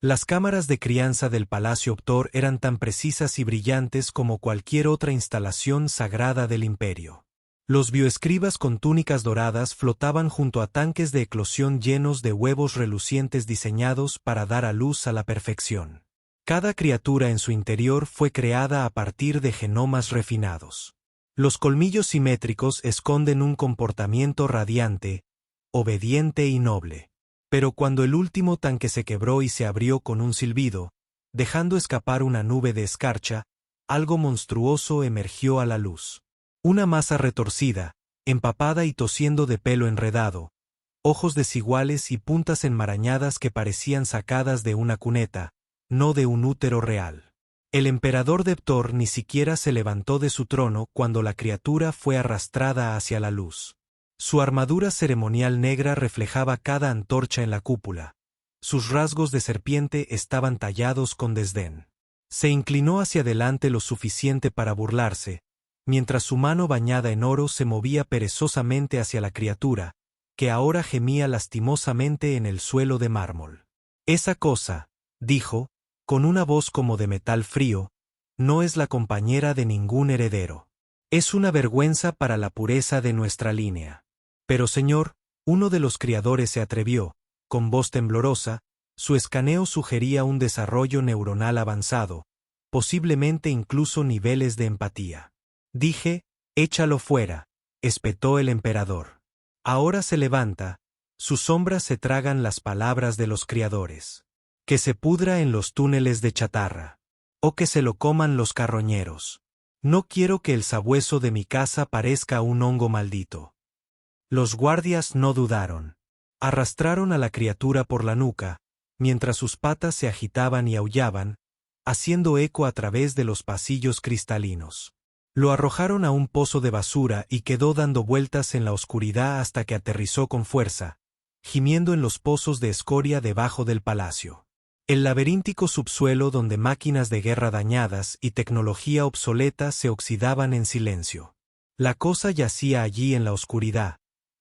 Las cámaras de crianza del Palacio Ptor eran tan precisas y brillantes como cualquier otra instalación sagrada del imperio. Los bioescribas con túnicas doradas flotaban junto a tanques de eclosión llenos de huevos relucientes diseñados para dar a luz a la perfección. Cada criatura en su interior fue creada a partir de genomas refinados. Los colmillos simétricos esconden un comportamiento radiante, obediente y noble. Pero cuando el último tanque se quebró y se abrió con un silbido, dejando escapar una nube de escarcha, algo monstruoso emergió a la luz. Una masa retorcida, empapada y tosiendo de pelo enredado, ojos desiguales y puntas enmarañadas que parecían sacadas de una cuneta, no de un útero real. El emperador de Ptor ni siquiera se levantó de su trono cuando la criatura fue arrastrada hacia la luz. Su armadura ceremonial negra reflejaba cada antorcha en la cúpula. Sus rasgos de serpiente estaban tallados con desdén. Se inclinó hacia adelante lo suficiente para burlarse, mientras su mano bañada en oro se movía perezosamente hacia la criatura, que ahora gemía lastimosamente en el suelo de mármol. Esa cosa, dijo, con una voz como de metal frío, no es la compañera de ningún heredero. Es una vergüenza para la pureza de nuestra línea. Pero señor, uno de los criadores se atrevió, con voz temblorosa, su escaneo sugería un desarrollo neuronal avanzado, posiblemente incluso niveles de empatía. Dije, échalo fuera, espetó el emperador. Ahora se levanta, sus sombras se tragan las palabras de los criadores. Que se pudra en los túneles de chatarra. O que se lo coman los carroñeros. No quiero que el sabueso de mi casa parezca un hongo maldito. Los guardias no dudaron. Arrastraron a la criatura por la nuca, mientras sus patas se agitaban y aullaban, haciendo eco a través de los pasillos cristalinos. Lo arrojaron a un pozo de basura y quedó dando vueltas en la oscuridad hasta que aterrizó con fuerza, gimiendo en los pozos de escoria debajo del palacio. El laberíntico subsuelo donde máquinas de guerra dañadas y tecnología obsoleta se oxidaban en silencio. La cosa yacía allí en la oscuridad,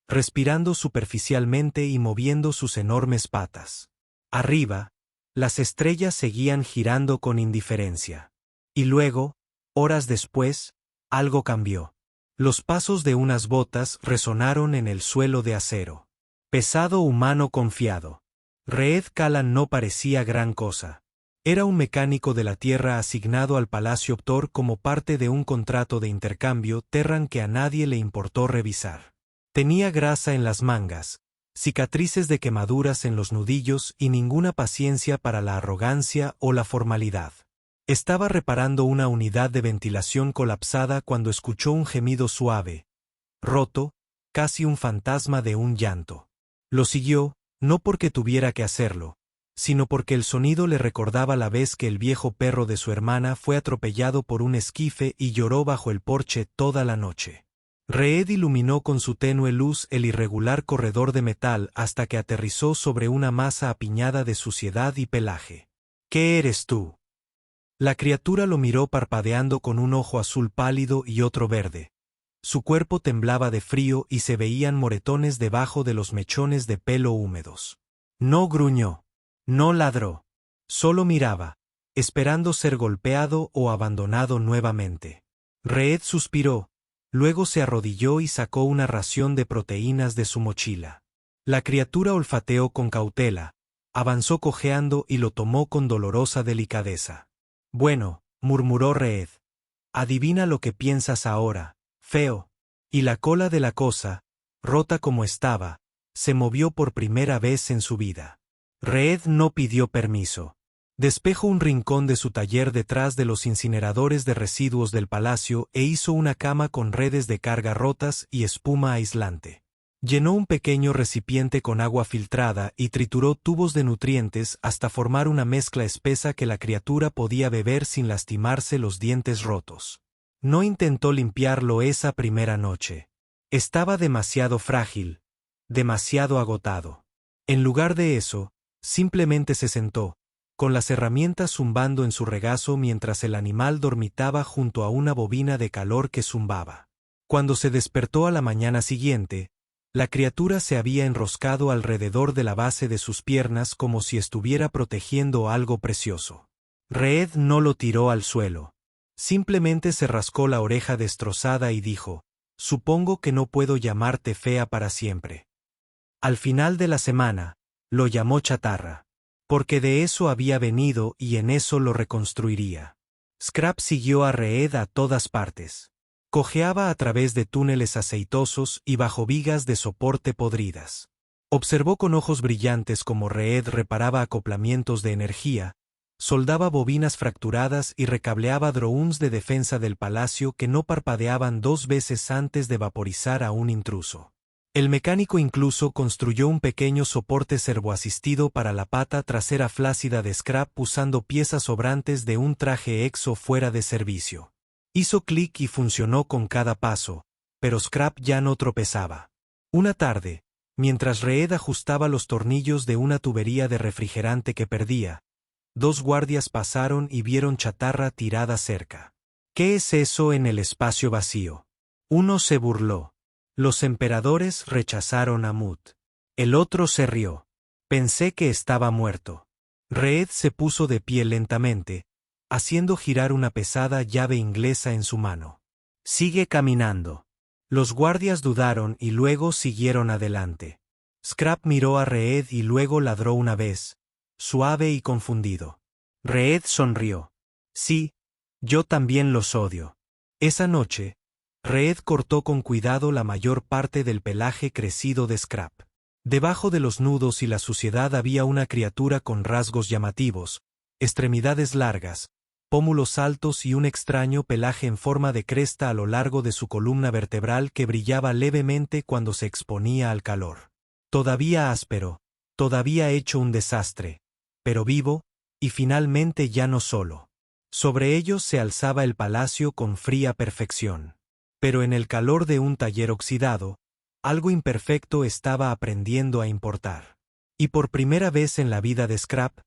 respirando superficialmente y moviendo sus enormes patas. Arriba, las estrellas seguían girando con indiferencia. Y luego, horas después, algo cambió. Los pasos de unas botas resonaron en el suelo de acero. Pesado humano confiado. Reed Callan no parecía gran cosa. Era un mecánico de la Tierra asignado al Palacio Ptor como parte de un contrato de intercambio Terran que a nadie le importó revisar. Tenía grasa en las mangas, cicatrices de quemaduras en los nudillos y ninguna paciencia para la arrogancia o la formalidad. Estaba reparando una unidad de ventilación colapsada cuando escuchó un gemido suave, roto, casi un fantasma de un llanto. Lo siguió, no porque tuviera que hacerlo, sino porque el sonido le recordaba la vez que el viejo perro de su hermana fue atropellado por un esquife y lloró bajo el porche toda la noche. Reed iluminó con su tenue luz el irregular corredor de metal hasta que aterrizó sobre una masa apiñada de suciedad y pelaje. ¿Qué eres tú? La criatura lo miró parpadeando con un ojo azul pálido y otro verde. Su cuerpo temblaba de frío y se veían moretones debajo de los mechones de pelo húmedos. No gruñó. No ladró. Solo miraba, esperando ser golpeado o abandonado nuevamente. Reed suspiró, luego se arrodilló y sacó una ración de proteínas de su mochila. La criatura olfateó con cautela, avanzó cojeando y lo tomó con dolorosa delicadeza. Bueno, murmuró Reed. Adivina lo que piensas ahora, feo. Y la cola de la cosa, rota como estaba, se movió por primera vez en su vida. Reed no pidió permiso. Despejó un rincón de su taller detrás de los incineradores de residuos del palacio e hizo una cama con redes de carga rotas y espuma aislante. Llenó un pequeño recipiente con agua filtrada y trituró tubos de nutrientes hasta formar una mezcla espesa que la criatura podía beber sin lastimarse los dientes rotos. No intentó limpiarlo esa primera noche. Estaba demasiado frágil, demasiado agotado. En lugar de eso, simplemente se sentó, con las herramientas zumbando en su regazo mientras el animal dormitaba junto a una bobina de calor que zumbaba. Cuando se despertó a la mañana siguiente, La criatura se había enroscado alrededor de la base de sus piernas como si estuviera protegiendo algo precioso. Reed no lo tiró al suelo. Simplemente se rascó la oreja destrozada y dijo: «Supongo que no puedo llamarte fea para siempre». Al final de la semana, lo llamó chatarra. Porque de eso había venido y en eso lo reconstruiría. Scrap siguió a Reed a todas partes. Cojeaba a través de túneles aceitosos y bajo vigas de soporte podridas. Observó con ojos brillantes cómo Reed reparaba acoplamientos de energía, soldaba bobinas fracturadas y recableaba drones de defensa del palacio que no parpadeaban 2 veces antes de vaporizar a un intruso. El mecánico incluso construyó un pequeño soporte servoasistido para la pata trasera flácida de Scrap usando piezas sobrantes de un traje EXO fuera de servicio. Hizo clic y funcionó con cada paso, pero Scrap ya no tropezaba. Una tarde, mientras Reed ajustaba los tornillos de una tubería de refrigerante que perdía, 2 guardias pasaron y vieron chatarra tirada cerca. ¿Qué es eso en el espacio vacío? Uno se burló. Los emperadores rechazaron a Mut. El otro se rió. Pensé que estaba muerto. Reed se puso de pie lentamente, haciendo girar una pesada llave inglesa en su mano. Sigue caminando. Los guardias dudaron y luego siguieron adelante. Scrap miró a Reed y luego ladró una vez, suave y confundido. Reed sonrió. Sí, yo también los odio. Esa noche, Reed cortó con cuidado la mayor parte del pelaje crecido de Scrap. Debajo de los nudos y la suciedad había una criatura con rasgos llamativos, extremidades largas, pómulos altos y un extraño pelaje en forma de cresta a lo largo de su columna vertebral que brillaba levemente cuando se exponía al calor. Todavía áspero, todavía hecho un desastre, pero vivo, y finalmente ya no solo. Sobre ellos se alzaba el palacio con fría perfección. Pero en el calor de un taller oxidado, algo imperfecto estaba aprendiendo a importar. Y por primera vez en la vida de Scrap,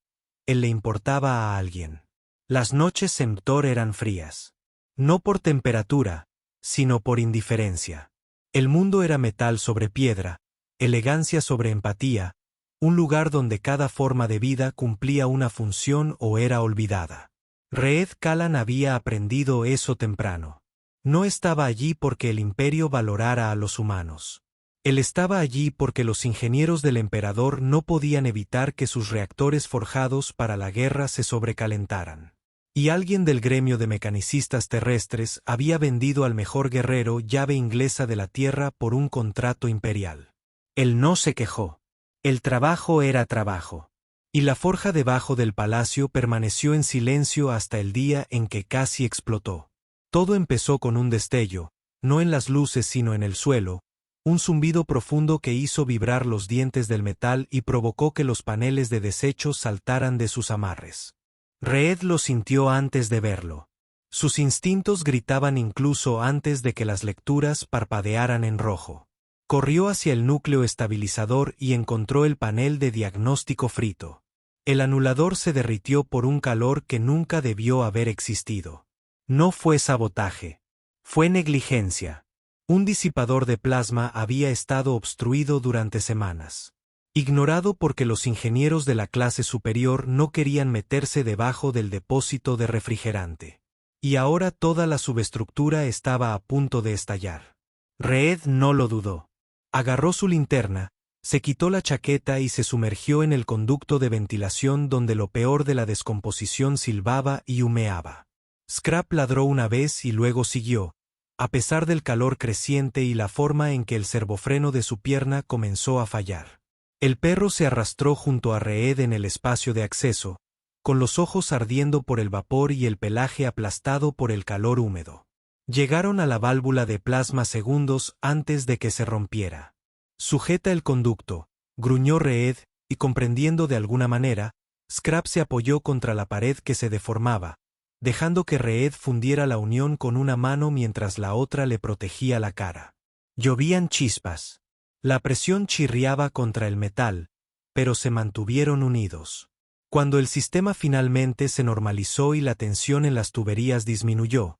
él le importaba a alguien. Las noches en Ptor eran frías. No por temperatura, sino por indiferencia. El mundo era metal sobre piedra, elegancia sobre empatía, un lugar donde cada forma de vida cumplía una función o era olvidada. Reed Callan había aprendido eso temprano. No estaba allí porque el imperio valorara a los humanos. Él estaba allí porque los ingenieros del emperador no podían evitar que sus reactores forjados para la guerra se sobrecalentaran. Y alguien del gremio de mecanicistas terrestres había vendido al mejor guerrero llave inglesa de la tierra por un contrato imperial. Él no se quejó. El trabajo era trabajo. Y la forja debajo del palacio permaneció en silencio hasta el día en que casi explotó. Todo empezó con un destello, no en las luces sino en el suelo, un zumbido profundo que hizo vibrar los dientes del metal y provocó que los paneles de desechos saltaran de sus amarres. Reed lo sintió antes de verlo. Sus instintos gritaban incluso antes de que las lecturas parpadearan en rojo. Corrió hacia el núcleo estabilizador y encontró el panel de diagnóstico frito. El anulador se derritió por un calor que nunca debió haber existido. No fue sabotaje. Fue negligencia. Un disipador de plasma había estado obstruido durante semanas. Ignorado porque los ingenieros de la clase superior no querían meterse debajo del depósito de refrigerante. Y ahora toda la subestructura estaba a punto de estallar. Reed no lo dudó. Agarró su linterna, se quitó la chaqueta y se sumergió en el conducto de ventilación donde lo peor de la descomposición silbaba y humeaba. Scrap ladró una vez y luego siguió, a pesar del calor creciente y la forma en que el servofreno de su pierna comenzó a fallar. El perro se arrastró junto a Reed en el espacio de acceso, con los ojos ardiendo por el vapor y el pelaje aplastado por el calor húmedo. Llegaron a la válvula de plasma segundos antes de que se rompiera. Sujeta el conducto, gruñó Reed, y comprendiendo de alguna manera, Scrap se apoyó contra la pared que se deformaba, dejando que Reed fundiera la unión con una mano mientras la otra le protegía la cara. Llovían chispas. La presión chirriaba contra el metal, pero se mantuvieron unidos. Cuando el sistema finalmente se normalizó y la tensión en las tuberías disminuyó,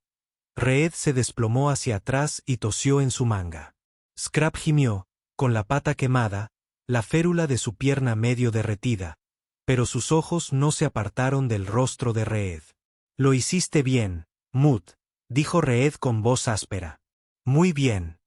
Reed se desplomó hacia atrás y tosió en su manga. Scrap gimió, con la pata quemada, la férula de su pierna medio derretida, pero sus ojos no se apartaron del rostro de Reed. «Lo hiciste bien, Mud», dijo Reed con voz áspera. «Muy bien».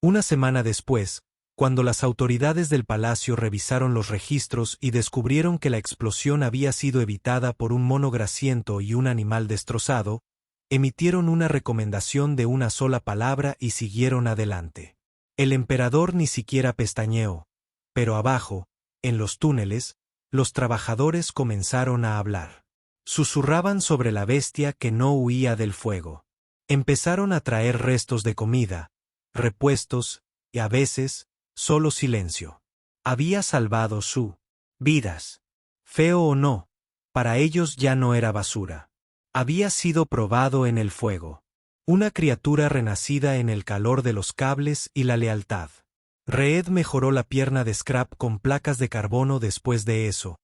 Una semana después, cuando las autoridades del palacio revisaron los registros y descubrieron que la explosión había sido evitada por un mono grasiento y un animal destrozado, emitieron una recomendación de una sola palabra y siguieron adelante. El emperador ni siquiera pestañeó, pero abajo, en los túneles, los trabajadores comenzaron a hablar. Susurraban sobre la bestia que no huía del fuego. Empezaron a traer restos de comida, repuestos, y a veces, solo silencio. Había salvado su vidas. Feo o no, para ellos ya no era basura. Había sido probado en el fuego. Una criatura renacida en el calor de los cables y la lealtad. Reed mejoró la pierna de Scrap con placas de carbono después de eso,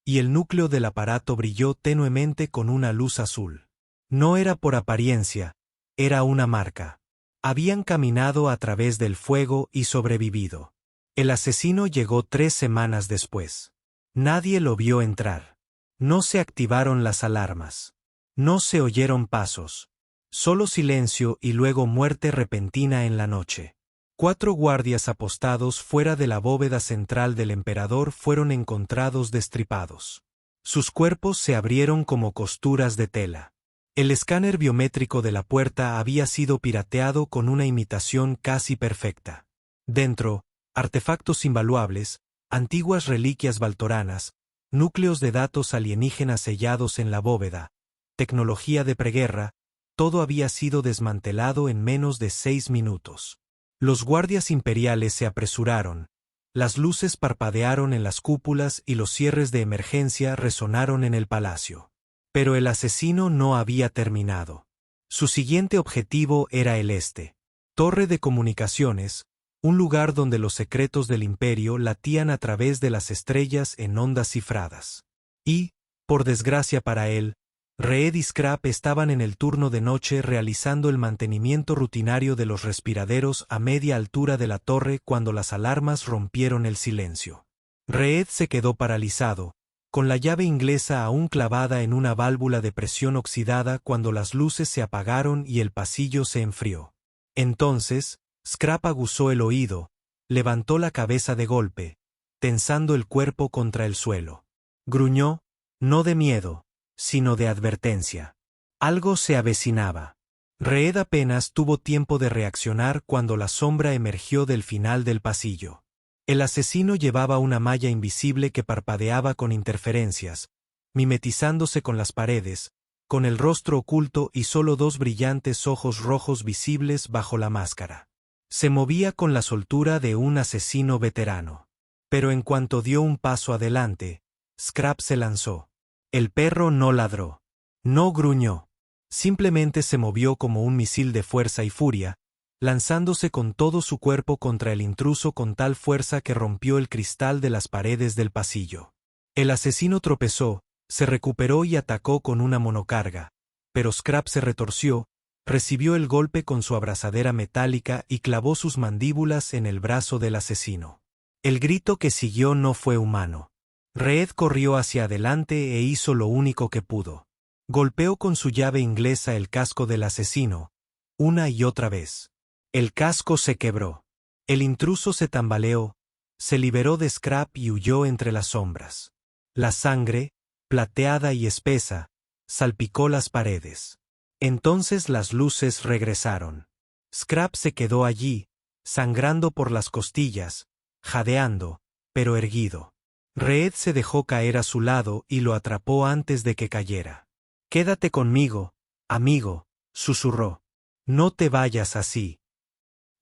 y el núcleo del aparato brilló tenuemente con una luz azul. No era por apariencia, era una marca. Habían caminado a través del fuego y sobrevivido. El asesino llegó 3 semanas después. Nadie lo vio entrar. No se activaron las alarmas. No se oyeron pasos. Solo silencio y luego muerte repentina en la noche. 4 guardias apostados fuera de la bóveda central del emperador fueron encontrados destripados. Sus cuerpos se abrieron como costuras de tela. El escáner biométrico de la puerta había sido pirateado con una imitación casi perfecta. Dentro, artefactos invaluables, antiguas reliquias valtoranas, núcleos de datos alienígenas sellados en la bóveda, tecnología de preguerra, todo había sido desmantelado en menos de 6 minutos. Los guardias imperiales se apresuraron, las luces parpadearon en las cúpulas y los cierres de emergencia resonaron en el palacio. Pero el asesino no había terminado. Su siguiente objetivo era el este. Torre de comunicaciones, un lugar donde los secretos del imperio latían a través de las estrellas en ondas cifradas. Y, por desgracia para él, Reed y Scrap estaban en el turno de noche realizando el mantenimiento rutinario de los respiraderos a media altura de la torre cuando las alarmas rompieron el silencio. Reed se quedó paralizado, con la llave inglesa aún clavada en una válvula de presión oxidada cuando las luces se apagaron y el pasillo se enfrió. Entonces, Scrap aguzó el oído, levantó la cabeza de golpe, tensando el cuerpo contra el suelo. Gruñó, no de miedo, sino de advertencia. Algo se avecinaba. Reed apenas tuvo tiempo de reaccionar cuando la sombra emergió del final del pasillo. El asesino llevaba una malla invisible que parpadeaba con interferencias, mimetizándose con las paredes, con el rostro oculto y solo 2 brillantes ojos rojos visibles bajo la máscara. Se movía con la soltura de un asesino veterano. Pero en cuanto dio un paso adelante, Scrap se lanzó. El perro no ladró. No gruñó. Simplemente se movió como un misil de fuerza y furia, lanzándose con todo su cuerpo contra el intruso con tal fuerza que rompió el cristal de las paredes del pasillo. El asesino tropezó, se recuperó y atacó con una monocarga, pero Scrap se retorció, recibió el golpe con su abrazadera metálica y clavó sus mandíbulas en el brazo del asesino. El grito que siguió no fue humano. Reed corrió hacia adelante e hizo lo único que pudo. Golpeó con su llave inglesa el casco del asesino, una y otra vez. El casco se quebró. El intruso se tambaleó, se liberó de Scrap y huyó entre las sombras. La sangre, plateada y espesa, salpicó las paredes. Entonces las luces regresaron. Scrap se quedó allí, sangrando por las costillas, jadeando, pero erguido. Reed se dejó caer a su lado y lo atrapó antes de que cayera. «Quédate conmigo, amigo», susurró. «No te vayas así».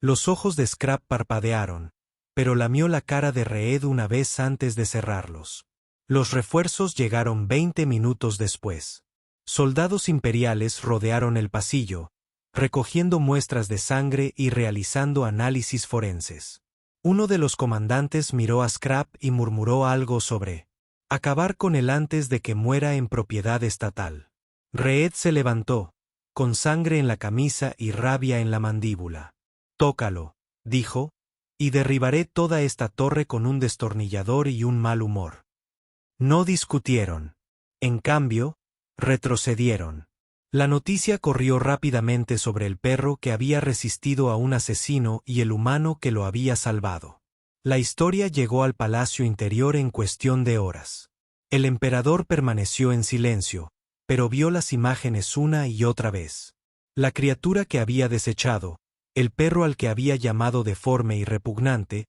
Los ojos de Scrap parpadearon, pero lamió la cara de Reed una vez antes de cerrarlos. Los refuerzos llegaron 20 minutos después. Soldados imperiales rodearon el pasillo, recogiendo muestras de sangre y realizando análisis forenses. Uno de los comandantes miró a Scrap y murmuró algo sobre acabar con él antes de que muera en propiedad estatal. Reed se levantó, con sangre en la camisa y rabia en la mandíbula. «Tócalo», dijo, y derribaré toda esta torre con un destornillador y un mal humor. No discutieron. En cambio, retrocedieron. La noticia corrió rápidamente sobre el perro que había resistido a un asesino y el humano que lo había salvado. La historia llegó al palacio interior en cuestión de horas. El emperador permaneció en silencio, pero vio las imágenes una y otra vez. La criatura que había desechado, el perro al que había llamado deforme y repugnante,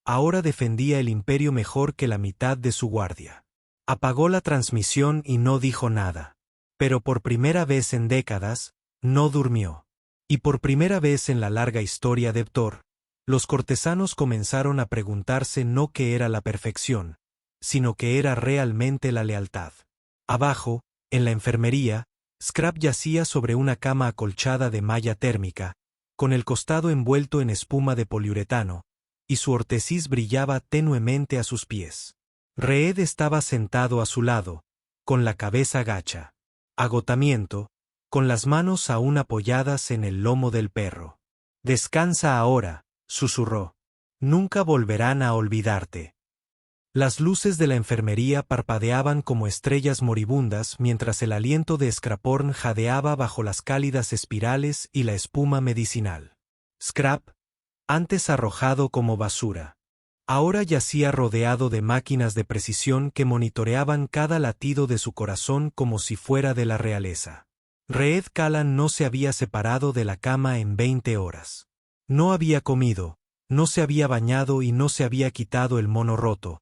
ahora defendía el imperio mejor que la mitad de su guardia. Apagó la transmisión y no dijo nada. Pero por primera vez en décadas, no durmió. Y por primera vez en la larga historia de Ptor, los cortesanos comenzaron a preguntarse no qué era la perfección, sino qué era realmente la lealtad. Abajo, en la enfermería, Scrap yacía sobre una cama acolchada de malla térmica, con el costado envuelto en espuma de poliuretano, y su ortesis brillaba tenuemente a sus pies. Reed estaba sentado a su lado, con la cabeza gacha. Agotamiento, con las manos aún apoyadas en el lomo del perro. «Descansa ahora», susurró. «Nunca volverán a olvidarte». Las luces de la enfermería parpadeaban como estrellas moribundas mientras el aliento de Scraporn jadeaba bajo las cálidas espirales y la espuma medicinal. Scrap, antes arrojado como basura, ahora yacía rodeado de máquinas de precisión que monitoreaban cada latido de su corazón como si fuera de la realeza. Reed Callan no se había separado de la cama en 20 horas. No había comido, no se había bañado y no se había quitado el mono roto,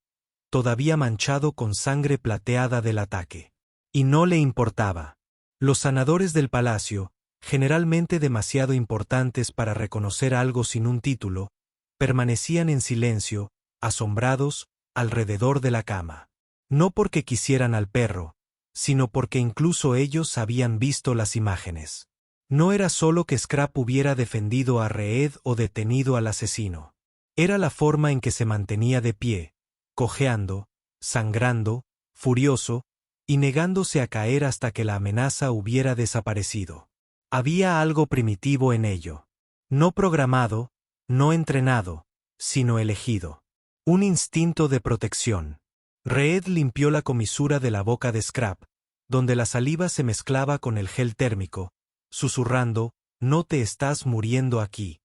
todavía manchado con sangre plateada del ataque. Y no le importaba. Los sanadores del palacio, generalmente demasiado importantes para reconocer algo sin un título, permanecían en silencio, asombrados, alrededor de la cama. No porque quisieran al perro, sino porque incluso ellos habían visto las imágenes. No era solo que Scrap hubiera defendido a Reed o detenido al asesino. Era la forma en que se mantenía de pie, cojeando, sangrando, furioso, y negándose a caer hasta que la amenaza hubiera desaparecido. Había algo primitivo en ello. No programado, no entrenado, sino elegido. Un instinto de protección. Reed limpió la comisura de la boca de Scrap, donde la saliva se mezclaba con el gel térmico, susurrando, «No te estás muriendo aquí».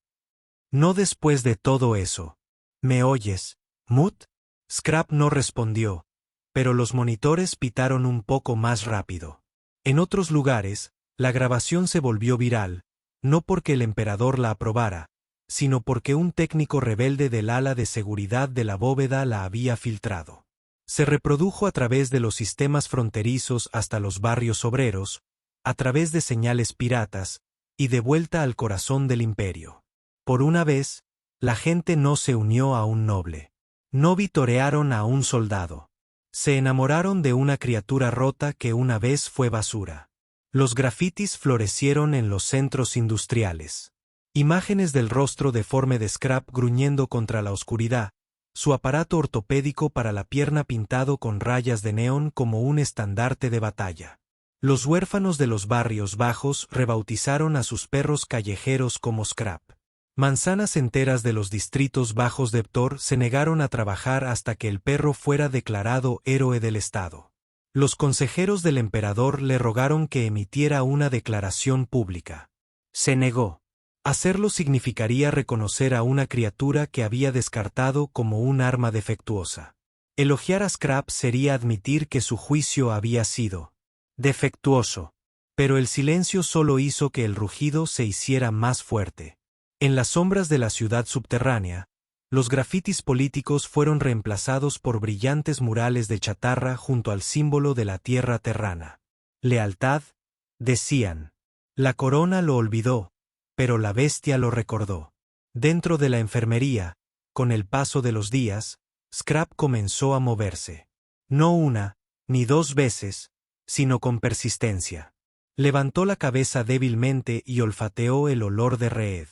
«No después de todo eso». «¿Me oyes, Mut?» Scrap no respondió, pero los monitores pitaron un poco más rápido. En otros lugares, la grabación se volvió viral, no porque el emperador la aprobara, sino porque un técnico rebelde del ala de seguridad de la bóveda la había filtrado. Se reprodujo a través de los sistemas fronterizos hasta los barrios obreros, a través de señales piratas, y de vuelta al corazón del imperio. Por una vez, la gente no se unió a un noble. No vitorearon a un soldado. Se enamoraron de una criatura rota que una vez fue basura. Los grafitis florecieron en los centros industriales. Imágenes del rostro deforme de Scrap gruñendo contra la oscuridad, su aparato ortopédico para la pierna pintado con rayas de neón como un estandarte de batalla. Los huérfanos de los barrios bajos rebautizaron a sus perros callejeros como Scrap. Manzanas enteras de los distritos bajos de Ptor se negaron a trabajar hasta que el perro fuera declarado héroe del Estado. Los consejeros del emperador le rogaron que emitiera una declaración pública. Se negó. Hacerlo significaría reconocer a una criatura que había descartado como un arma defectuosa. Elogiar a Scrap sería admitir que su juicio había sido defectuoso. Pero el silencio solo hizo que el rugido se hiciera más fuerte. En las sombras de la ciudad subterránea, los grafitis políticos fueron reemplazados por brillantes murales de chatarra junto al símbolo de la tierra terrana. Lealtad, decían. La corona lo olvidó, pero la bestia lo recordó. Dentro de la enfermería, con el paso de los días, Scrap comenzó a moverse. No una, ni dos veces, sino con persistencia. Levantó la cabeza débilmente y olfateó el olor de Reed.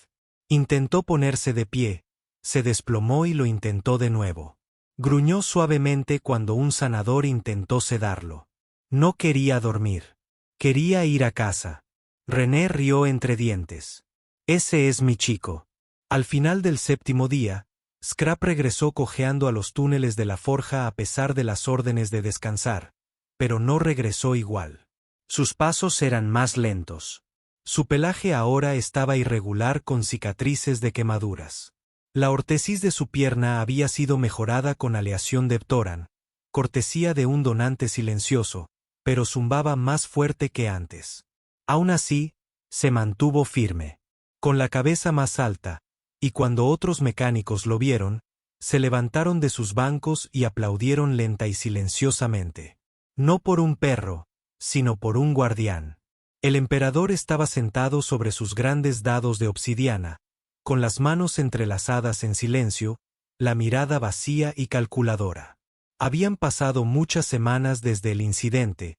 Intentó ponerse de pie, se desplomó y lo intentó de nuevo. Gruñó suavemente cuando un sanador intentó sedarlo. No quería dormir. Quería ir a casa. René rió entre dientes. Ese es mi chico. Al final del séptimo día, Scrap regresó cojeando a los túneles de la forja a pesar de las órdenes de descansar, pero no regresó igual. Sus pasos eran más lentos. Su pelaje ahora estaba irregular con cicatrices de quemaduras. La ortesis de su pierna había sido mejorada con aleación de Ptoran, cortesía de un donante silencioso, pero zumbaba más fuerte que antes. Aún así, se mantuvo firme, con la cabeza más alta, y cuando otros mecánicos lo vieron, se levantaron de sus bancos y aplaudieron lenta y silenciosamente. No por un perro, sino por un guardián. El emperador estaba sentado sobre sus grandes dados de obsidiana, con las manos entrelazadas en silencio, la mirada vacía y calculadora. Habían pasado muchas semanas desde el incidente,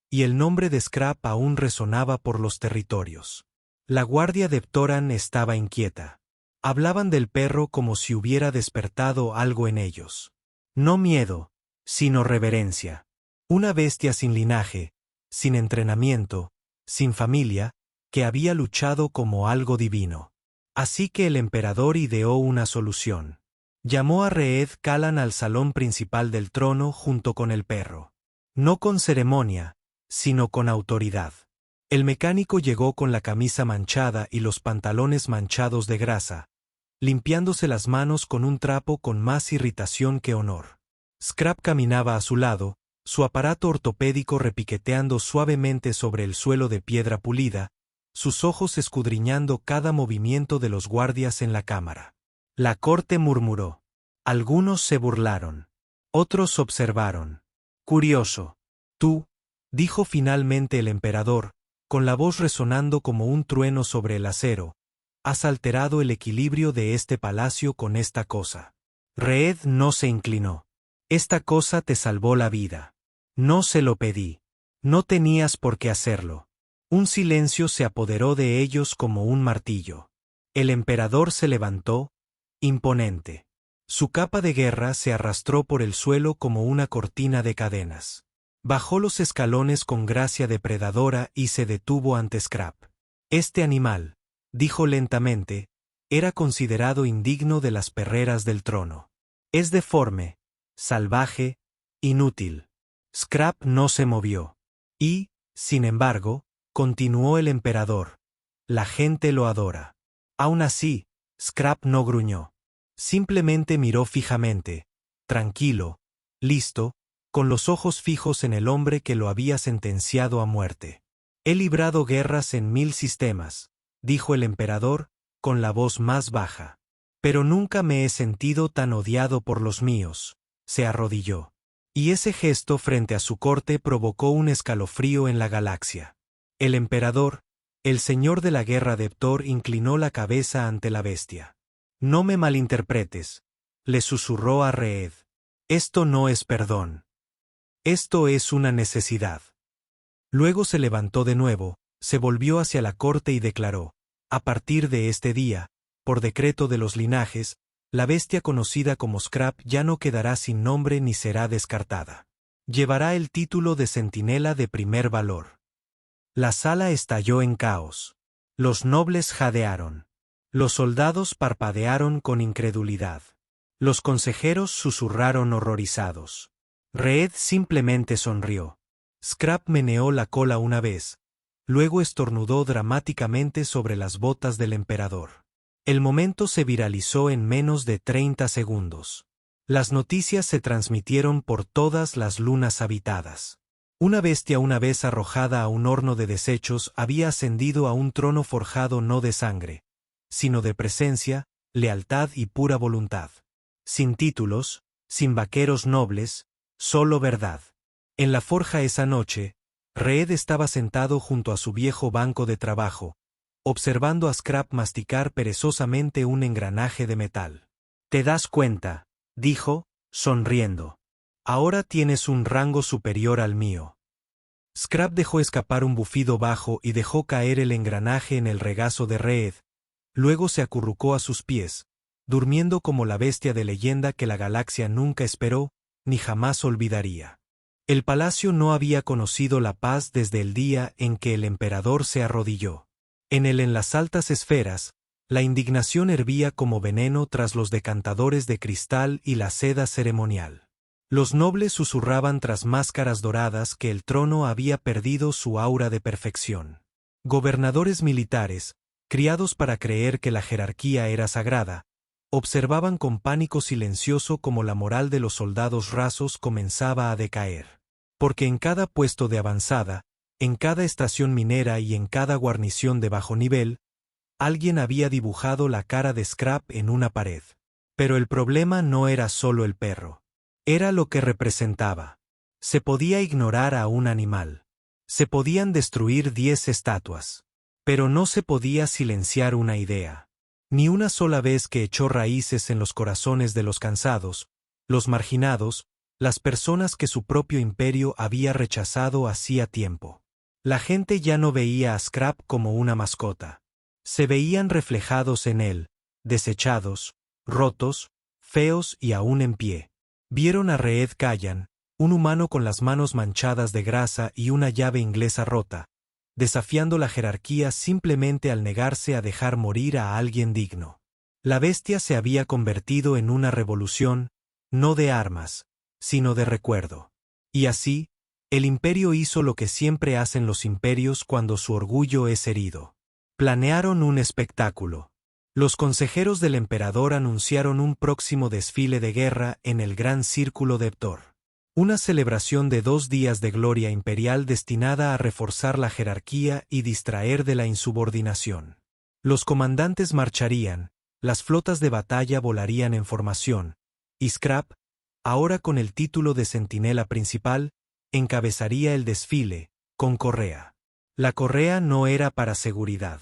y el nombre de Scrap aún resonaba por los territorios. La guardia de Ptoran estaba inquieta. Hablaban del perro como si hubiera despertado algo en ellos. No miedo, sino reverencia. Una bestia sin linaje, sin entrenamiento, sin familia, que había luchado como algo divino. Así que el emperador ideó una solución. Llamó a Reed Kalan al salón principal del trono junto con el perro. No con ceremonia, sino con autoridad. El mecánico llegó con la camisa manchada y los pantalones manchados de grasa, limpiándose las manos con un trapo con más irritación que honor. Scrap caminaba a su lado, su aparato ortopédico repiqueteando suavemente sobre el suelo de piedra pulida, sus ojos escudriñando cada movimiento de los guardias en la cámara. La corte murmuró. Algunos se burlaron. Otros observaron. Curioso. Tú, dijo finalmente el emperador, con la voz resonando como un trueno sobre el acero, has alterado el equilibrio de este palacio con esta cosa. Reed no se inclinó. Esta cosa te salvó la vida. No se lo pedí. No tenías por qué hacerlo. Un silencio se apoderó de ellos como un martillo. El emperador se levantó, imponente. Su capa de guerra se arrastró por el suelo como una cortina de cadenas. Bajó los escalones con gracia depredadora y se detuvo ante Scrap. Este animal, dijo lentamente, era considerado indigno de las perreras del trono. Es deforme, salvaje, inútil. Scrap no se movió. Y, sin embargo, continuó el emperador, la gente lo adora. Aún así, Scrap no gruñó. Simplemente miró fijamente, tranquilo, listo, con los ojos fijos en el hombre que lo había sentenciado a muerte. He librado guerras en 1000 sistemas, dijo el emperador, con la voz más baja. Pero nunca me he sentido tan odiado por los míos. Se arrodilló. Y ese gesto frente a su corte provocó un escalofrío en la galaxia. El emperador, el señor de la guerra de Ptor, inclinó la cabeza ante la bestia. No me malinterpretes, le susurró a Reed. Esto no es perdón. Esto es una necesidad. Luego se levantó de nuevo, se volvió hacia la corte y declaró, a partir de este día, por decreto de los linajes, la bestia conocida como Scrap ya no quedará sin nombre ni será descartada. Llevará el título de centinela de primer valor. La sala estalló en caos. Los nobles jadearon. Los soldados parpadearon con incredulidad. Los consejeros susurraron horrorizados. Reed simplemente sonrió. Scrap meneó la cola una vez, luego estornudó dramáticamente sobre las botas del emperador. El momento se viralizó en menos de 30 segundos. Las noticias se transmitieron por todas las lunas habitadas. Una bestia una vez arrojada a un horno de desechos había ascendido a un trono forjado no de sangre, sino de presencia, lealtad y pura voluntad. Sin títulos, sin vaqueros nobles, solo verdad. En la forja esa noche, Reed estaba sentado junto a su viejo banco de trabajo, observando a Scrap masticar perezosamente un engranaje de metal. «¿Te das cuenta?», dijo, sonriendo. «Ahora tienes un rango superior al mío». Scrap dejó escapar un bufido bajo y dejó caer el engranaje en el regazo de Reed, luego se acurrucó a sus pies, durmiendo como la bestia de leyenda que la galaxia nunca esperó, ni jamás olvidaría. El palacio no había conocido la paz desde el día en que el emperador se arrodilló. En las altas esferas, La indignación hervía como veneno tras los decantadores de cristal y la seda ceremonial. Los nobles susurraban tras máscaras doradas que el trono había perdido su aura de perfección. Gobernadores militares, criados para creer que la jerarquía era sagrada, observaban con pánico silencioso cómo la moral de los soldados rasos comenzaba a decaer. Porque en cada puesto de avanzada, en cada estación minera y en cada guarnición de bajo nivel, alguien había dibujado la cara de Scrap en una pared. Pero el problema no era solo el perro. Era lo que representaba. Se podía ignorar a un animal. Se podían destruir 10 estatuas. Pero no se podía silenciar una idea. Ni una sola vez que echó raíces en los corazones de los cansados, los marginados, las personas que su propio imperio había rechazado hacía tiempo. La gente ya no veía a Scrap como una mascota. Se veían reflejados en él, desechados, rotos, feos y aún en pie. Vieron a Reed Callan, un humano con las manos manchadas de grasa y una llave inglesa rota, desafiando la jerarquía simplemente al negarse a dejar morir a alguien digno. La bestia se había convertido en una revolución, no de armas, sino de recuerdo. Y así, el imperio hizo lo que siempre hacen los imperios cuando su orgullo es herido. Planearon un espectáculo. Los consejeros del emperador anunciaron un próximo desfile de guerra en el Gran Círculo de Ptor. Una celebración de 2 días de gloria imperial destinada a reforzar la jerarquía y distraer de la insubordinación. Los comandantes marcharían, las flotas de batalla volarían en formación, y Scrap, ahora con el título de centinela principal, encabezaría el desfile, con correa. La correa no era para seguridad.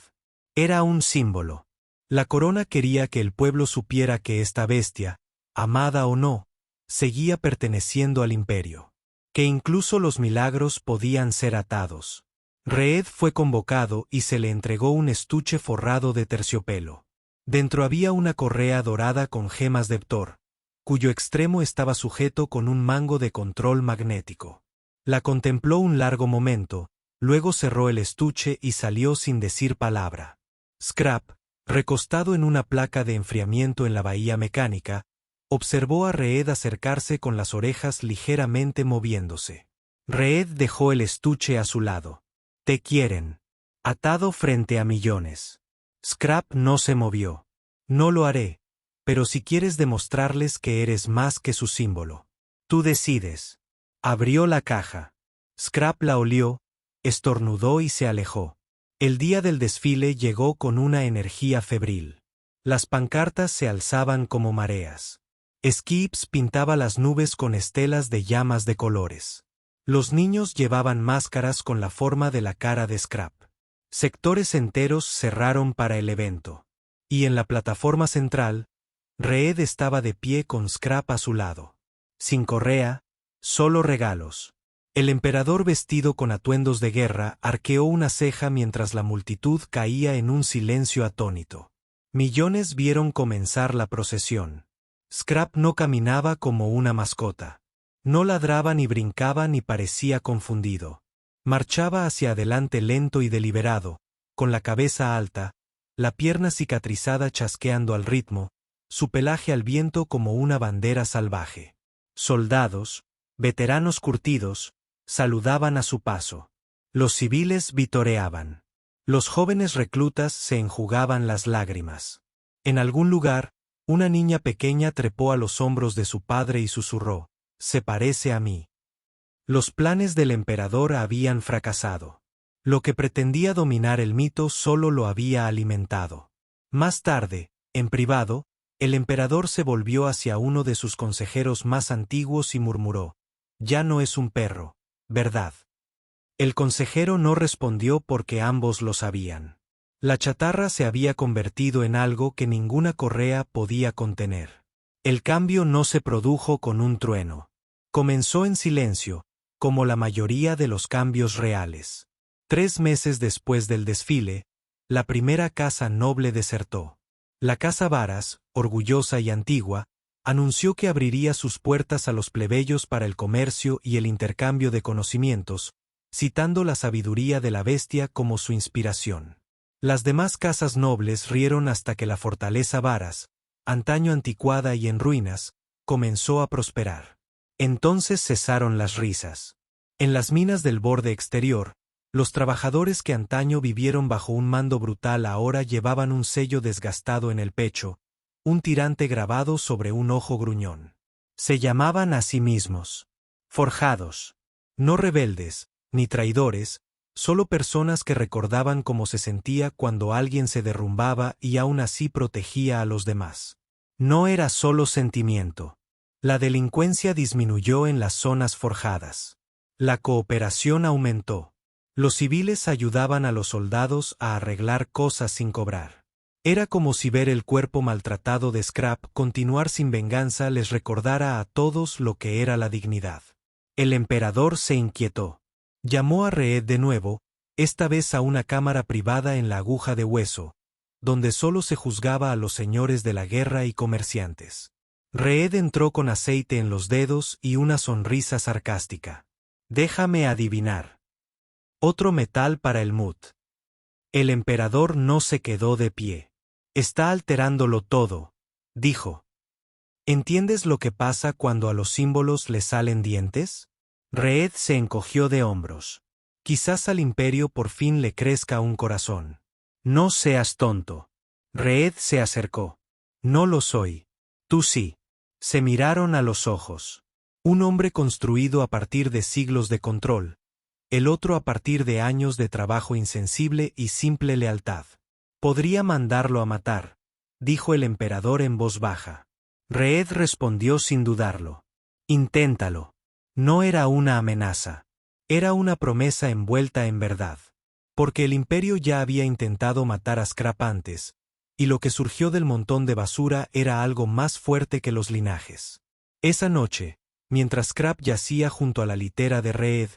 Era un símbolo. La corona quería que el pueblo supiera que esta bestia, amada o no, seguía perteneciendo al imperio. Que incluso los milagros podían ser atados. Reed fue convocado y se le entregó un estuche forrado de terciopelo. Dentro había una correa dorada con gemas de Ptor, cuyo extremo estaba sujeto con un mango de control magnético. La contempló un largo momento, luego cerró el estuche y salió sin decir palabra. Scrap, recostado en una placa de enfriamiento en la bahía mecánica, observó a Reed acercarse con las orejas ligeramente moviéndose. Reed dejó el estuche a su lado. «Te quieren». Atado frente a millones. Scrap no se movió. «No lo haré, pero si quieres demostrarles que eres más que su símbolo. Tú decides». Abrió la caja. Scrap la olió, estornudó y se alejó. El día del desfile llegó con una energía febril. Las pancartas se alzaban como mareas. Skips pintaba las nubes con estelas de llamas de colores. Los niños llevaban máscaras con la forma de la cara de Scrap. Sectores enteros cerraron para el evento. Y en la plataforma central, Reed estaba de pie con Scrap a su lado. Sin correa, solo regalos. El emperador vestido con atuendos de guerra arqueó una ceja mientras la multitud caía en un silencio atónito. Millones vieron comenzar la procesión. Scrap no caminaba como una mascota. No ladraba ni brincaba ni parecía confundido. Marchaba hacia adelante lento y deliberado, con la cabeza alta, la pierna cicatrizada chasqueando al ritmo, su pelaje al viento como una bandera salvaje. Soldados, veteranos curtidos, saludaban a su paso. Los civiles vitoreaban. Los jóvenes reclutas se enjugaban las lágrimas. En algún lugar, una niña pequeña trepó a los hombros de su padre y susurró: «Se parece a mí». Los planes del emperador habían fracasado. Lo que pretendía dominar el mito solo lo había alimentado. Más tarde, en privado, el emperador se volvió hacia uno de sus consejeros más antiguos y murmuró: «Ya no es un perro, ¿verdad?». El consejero no respondió porque ambos lo sabían. La chatarra se había convertido en algo que ninguna correa podía contener. El cambio no se produjo con un trueno. Comenzó en silencio, como la mayoría de los cambios reales. 3 meses después del desfile, la primera casa noble desertó. La casa Varas, orgullosa y antigua, anunció que abriría sus puertas a los plebeyos para el comercio y el intercambio de conocimientos, citando la sabiduría de la bestia como su inspiración. Las demás casas nobles rieron hasta que la fortaleza Varas, antaño anticuada y en ruinas, comenzó a prosperar. Entonces cesaron las risas. En las minas del borde exterior, los trabajadores que antaño vivieron bajo un mando brutal ahora llevaban un sello desgastado en el pecho, un tirante grabado sobre un ojo gruñón. Se llamaban a sí mismos forjados. No rebeldes, ni traidores, solo personas que recordaban cómo se sentía cuando alguien se derrumbaba y aún así protegía a los demás. No era solo sentimiento. La delincuencia disminuyó en las zonas forjadas. La cooperación aumentó. Los civiles ayudaban a los soldados a arreglar cosas sin cobrar. Era como si ver el cuerpo maltratado de Scrap continuar sin venganza les recordara a todos lo que era la dignidad. El emperador se inquietó. Llamó a Reed de nuevo, esta vez a una cámara privada en la Aguja de Hueso, donde solo se juzgaba a los señores de la guerra y comerciantes. Reed entró con aceite en los dedos y una sonrisa sarcástica. Déjame adivinar. Otro metal para el Mut. El emperador no se quedó de pie. Está alterándolo todo, dijo. ¿Entiendes lo que pasa cuando a los símbolos le salen dientes? Reed se encogió de hombros. Quizás al imperio por fin le crezca un corazón. No seas tonto. Reed se acercó. No lo soy. Tú sí. Se miraron a los ojos. Un hombre construido a partir de siglos de control, el otro a partir de años de trabajo insensible y simple lealtad. Podría mandarlo a matar, dijo el emperador en voz baja. Reed respondió sin dudarlo. Inténtalo. No era una amenaza. Era una promesa envuelta en verdad. Porque el imperio ya había intentado matar a Scrap antes, y lo que surgió del montón de basura era algo más fuerte que los linajes. Esa noche, mientras Scrap yacía junto a la litera de Reed,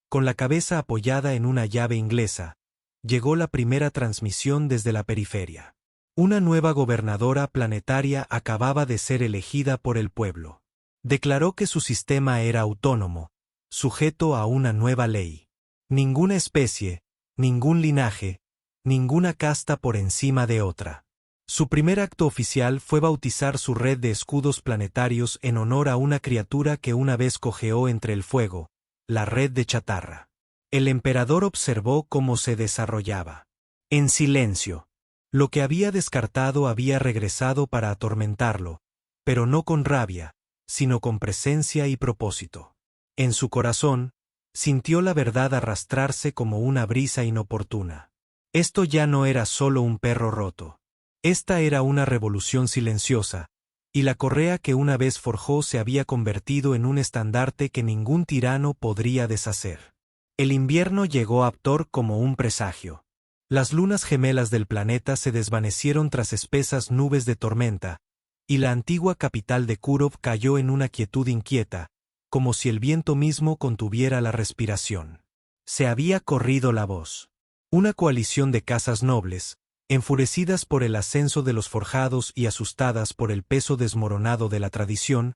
con la cabeza apoyada en una llave inglesa, llegó la primera transmisión desde la periferia. Una nueva gobernadora planetaria acababa de ser elegida por el pueblo. Declaró que su sistema era autónomo, sujeto a una nueva ley. Ninguna especie, ningún linaje, ninguna casta por encima de otra. Su primer acto oficial fue bautizar su red de escudos planetarios en honor a una criatura que una vez cojeó entre el fuego, la red de chatarra. El emperador observó cómo se desarrollaba. En silencio. Lo que había descartado había regresado para atormentarlo, pero no con rabia, sino con presencia y propósito. En su corazón, sintió la verdad arrastrarse como una brisa inoportuna. Esto ya no era solo un perro roto. Esta era una revolución silenciosa, y la correa que una vez forjó se había convertido en un estandarte que ningún tirano podría deshacer. El invierno llegó a Aptor como un presagio. Las lunas gemelas del planeta se desvanecieron tras espesas nubes de tormenta, y la antigua capital de Kurov cayó en una quietud inquieta, como si el viento mismo contuviera la respiración. Se había corrido la voz. Una coalición de casas nobles, enfurecidas por el ascenso de los forjados y asustadas por el peso desmoronado de la tradición,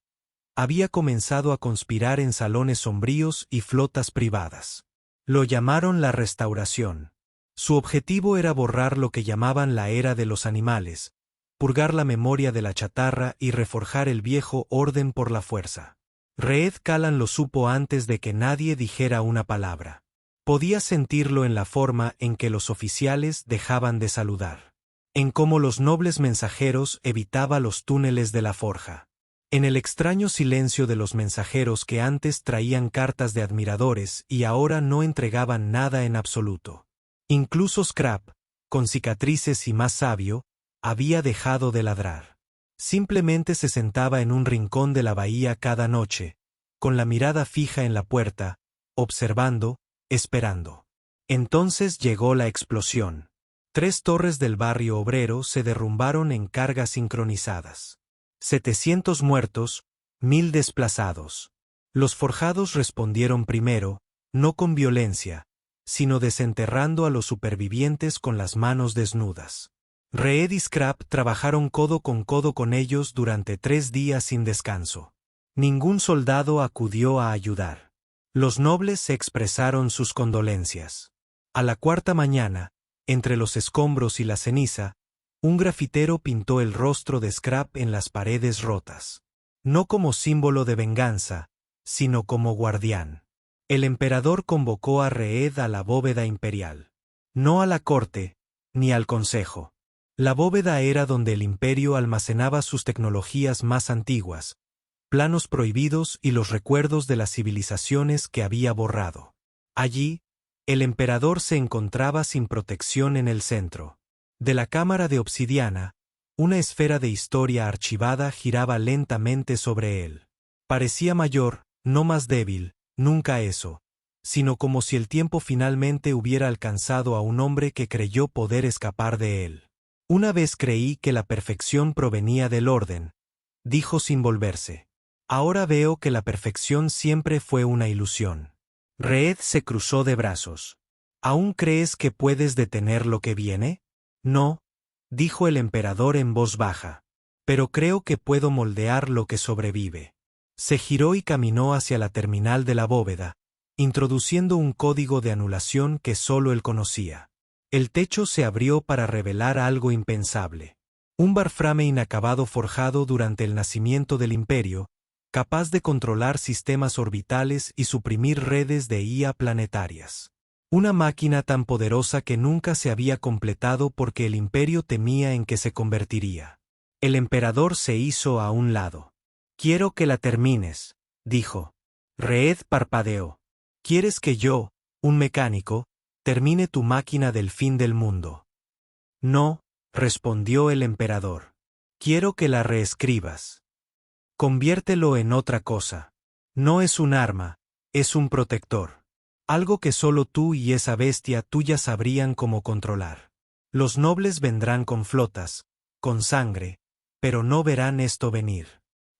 había comenzado a conspirar en salones sombríos y flotas privadas. Lo llamaron la Restauración. Su objetivo era borrar lo que llamaban la era de los animales, purgar la memoria de la chatarra y reforjar el viejo orden por la fuerza. Reed Callan lo supo antes de que nadie dijera una palabra. Podía sentirlo en la forma en que los oficiales dejaban de saludar, en cómo los nobles mensajeros evitaban los túneles de la forja, en el extraño silencio de los mensajeros que antes traían cartas de admiradores y ahora no entregaban nada en absoluto. Incluso Scrap, con cicatrices y más sabio, había dejado de ladrar. Simplemente se sentaba en un rincón de la bahía cada noche, con la mirada fija en la puerta, observando, esperando. Entonces llegó la explosión. 3 torres del barrio obrero se derrumbaron en cargas sincronizadas. 700 muertos, 1000 desplazados. Los forjados respondieron primero, no con violencia, sino desenterrando a los supervivientes con las manos desnudas. Reed y Scrap trabajaron codo con ellos durante 3 días sin descanso. Ningún soldado acudió a ayudar. Los nobles expresaron sus condolencias. A la 4ª mañana, Entre los escombros y la ceniza, un grafitero pintó el rostro de Scrap en las paredes rotas. No como símbolo de venganza, sino como guardián. El emperador convocó a Reed a la bóveda imperial. No a la corte, ni al consejo. La bóveda era donde el imperio almacenaba sus tecnologías más antiguas, planos prohibidos y los recuerdos de las civilizaciones que había borrado. Allí, el emperador se encontraba sin protección en el centro. De la cámara de obsidiana, una esfera de historia archivada giraba lentamente sobre él. Parecía mayor, no más débil, nunca eso, sino como si el tiempo finalmente hubiera alcanzado a un hombre que creyó poder escapar de él. Una vez creí que la perfección provenía del orden, dijo sin volverse. Ahora veo que la perfección siempre fue una ilusión. Reed se cruzó de brazos. ¿Aún crees que puedes detener lo que viene? No, dijo el emperador en voz baja. Pero creo que puedo moldear lo que sobrevive. Se giró y caminó hacia la terminal de la bóveda, introduciendo un código de anulación que solo él conocía. El techo se abrió para revelar algo impensable. Un barframe inacabado forjado durante el nacimiento del imperio, capaz de controlar sistemas orbitales y suprimir redes de IA planetarias. Una máquina tan poderosa que nunca se había completado porque el imperio temía en que se convertiría. El emperador se hizo a un lado. «Quiero que la termines», dijo. Reed parpadeó. «¿Quieres que yo, un mecánico, termine tu máquina del fin del mundo?» «No», respondió el emperador. «Quiero que la reescribas. Conviértelo en otra cosa. No es un arma, es un protector. Algo que solo tú y esa bestia tuya sabrían cómo controlar. Los nobles vendrán con flotas, con sangre, pero no verán esto venir».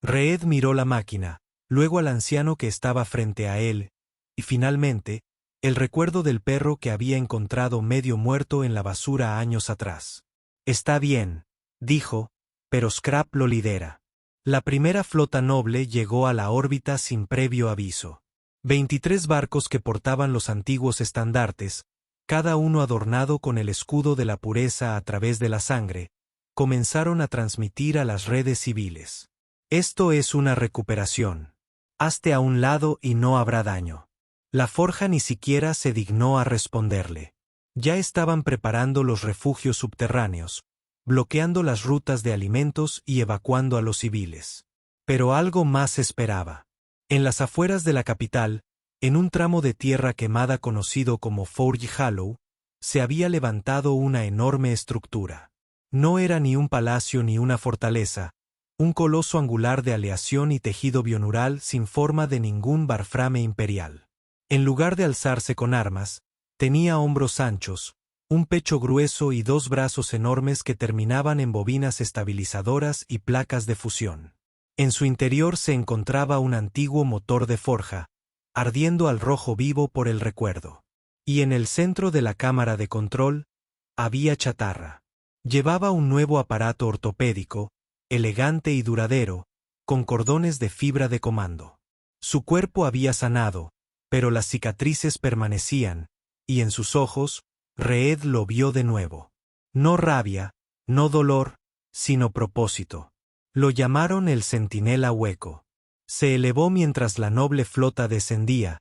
Reed miró la máquina, luego al anciano que estaba frente a él, y finalmente, el recuerdo del perro que había encontrado medio muerto en la basura años atrás. «Está bien», dijo, «pero Scrap lo lidera». La primera flota noble llegó a la órbita sin previo aviso. 23 barcos que portaban los antiguos estandartes, cada uno adornado con el escudo de la pureza a través de la sangre, comenzaron a transmitir a las redes civiles. «Esto es una recuperación. Hazte a un lado y no habrá daño». La forja ni siquiera se dignó a responderle. Ya estaban preparando los refugios subterráneos, bloqueando las rutas de alimentos y evacuando a los civiles. Pero algo más esperaba. En las afueras de la capital, en un tramo de tierra quemada conocido como Forge Hollow, se había levantado una enorme estructura. No era ni un palacio ni una fortaleza, un coloso angular de aleación y tejido bioneural sin forma de ningún barframe imperial. En lugar de alzarse con armas, tenía hombros anchos, un pecho grueso y dos brazos enormes que terminaban en bobinas estabilizadoras y placas de fusión. En su interior se encontraba un antiguo motor de forja, ardiendo al rojo vivo por el recuerdo. Y en el centro de la cámara de control, había chatarra. Llevaba un nuevo aparato ortopédico, elegante y duradero, con cordones de fibra de comando. Su cuerpo había sanado, pero las cicatrices permanecían, y en sus ojos, Reed lo vio de nuevo. No rabia, no dolor, sino propósito. Lo llamaron el Centinela Hueco. Se elevó mientras la noble flota descendía,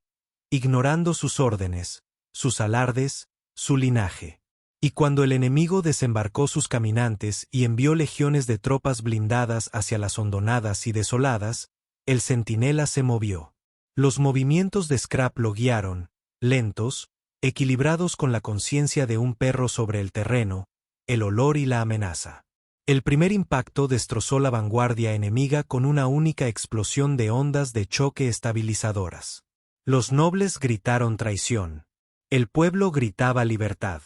ignorando sus órdenes, sus alardes, su linaje. Y cuando el enemigo desembarcó sus caminantes y envió legiones de tropas blindadas hacia las hondonadas y desoladas, el centinela se movió. Los movimientos de Scrap lo guiaron, lentos, equilibrados con la conciencia de un perro sobre el terreno, el olor y la amenaza. El primer impacto destrozó la vanguardia enemiga con una única explosión de ondas de choque estabilizadoras. Los nobles gritaron traición. El pueblo gritaba libertad.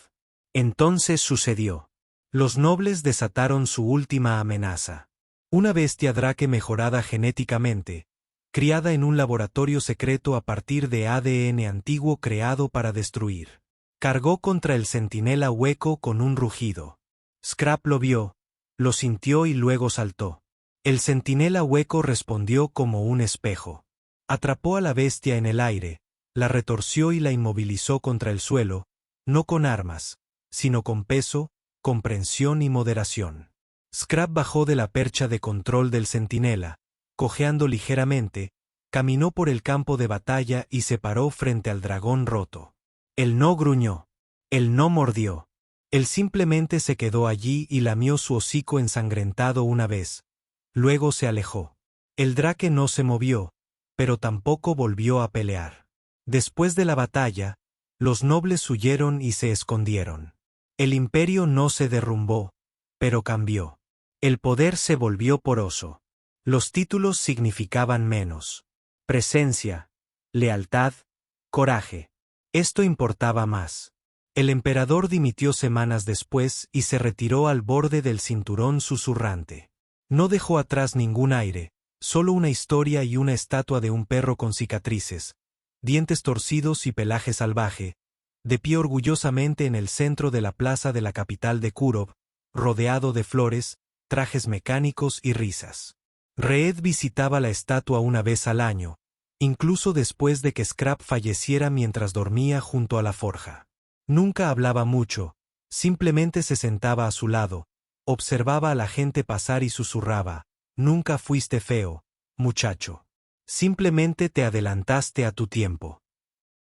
Entonces sucedió. Los nobles desataron su última amenaza. Una bestia drake mejorada genéticamente, criada en un laboratorio secreto a partir de ADN antiguo creado para destruir. Cargó contra el centinela hueco con un rugido. Scrap lo vio, lo sintió y luego saltó. El centinela hueco respondió como un espejo. Atrapó a la bestia en el aire, la retorció y la inmovilizó contra el suelo, no con armas, sino con peso, comprensión y moderación. Scrap bajó de la percha de control del centinela, cojeando ligeramente, caminó por el campo de batalla y se paró frente al dragón roto. Él no gruñó. Él no mordió. Él simplemente se quedó allí y lamió su hocico ensangrentado una vez. Luego se alejó. El drake no se movió, pero tampoco volvió a pelear. Después de la batalla, los nobles huyeron y se escondieron. El imperio no se derrumbó, pero cambió. El poder se volvió poroso. Los títulos significaban menos. Presencia, lealtad, coraje. Esto importaba más. El emperador dimitió semanas después y se retiró al borde del cinturón susurrante. No dejó atrás ningún aire, solo una historia y una estatua de un perro con cicatrices, dientes torcidos y pelaje salvaje, de pie orgullosamente en el centro de la plaza de la capital de Kurov, rodeado de flores, trajes mecánicos y risas. Reed visitaba la estatua una vez al año, incluso después de que Scrap falleciera mientras dormía junto a la forja. Nunca hablaba mucho, simplemente se sentaba a su lado, observaba a la gente pasar y susurraba: «Nunca fuiste feo, muchacho. Simplemente te adelantaste a tu tiempo».